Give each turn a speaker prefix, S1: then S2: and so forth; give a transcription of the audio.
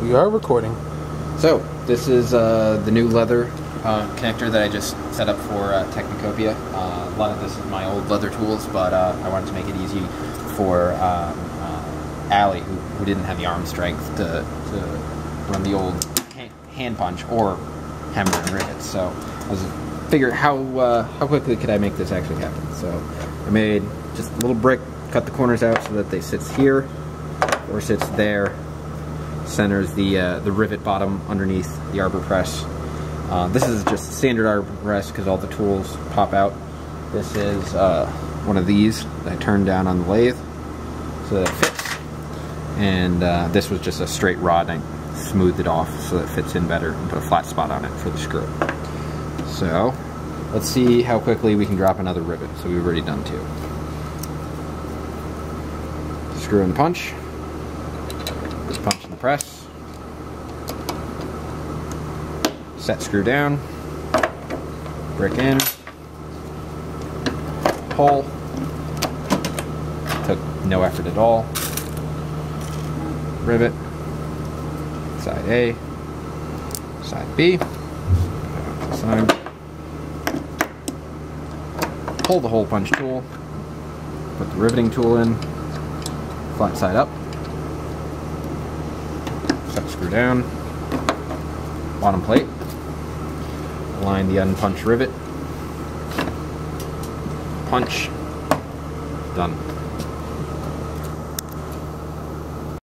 S1: We are recording.
S2: So, this is the new leather connector that I just set up for Technicopia. A lot of this is my old leather tools, but I wanted to make it easy for Allie, who didn't have the arm strength to run the old hand punch or hammer and rivets. So I was figuring how quickly could I make this actually happen. So I made just a little brick, cut the corners out so that they sits here or sits there. Centers the rivet bottom underneath the Arbor press. This is just standard Arbor press because all the tools pop out. This is one of these that I turned down on the lathe so that it fits. And this was just a straight rod, and I smoothed it off so that it fits in better and put a flat spot on it for the screw. So let's see how quickly we can drop another rivet. So we've already done two. Screw in the punch. Punch in the press. Set screw down. Brick in. Pull. Took no effort at all. Rivet. Side A. Side B. Side. Pull the hole punch tool. Put the riveting tool in. Flat side up. Set screw down. Bottom plate. Align the unpunched rivet. Punch. Done.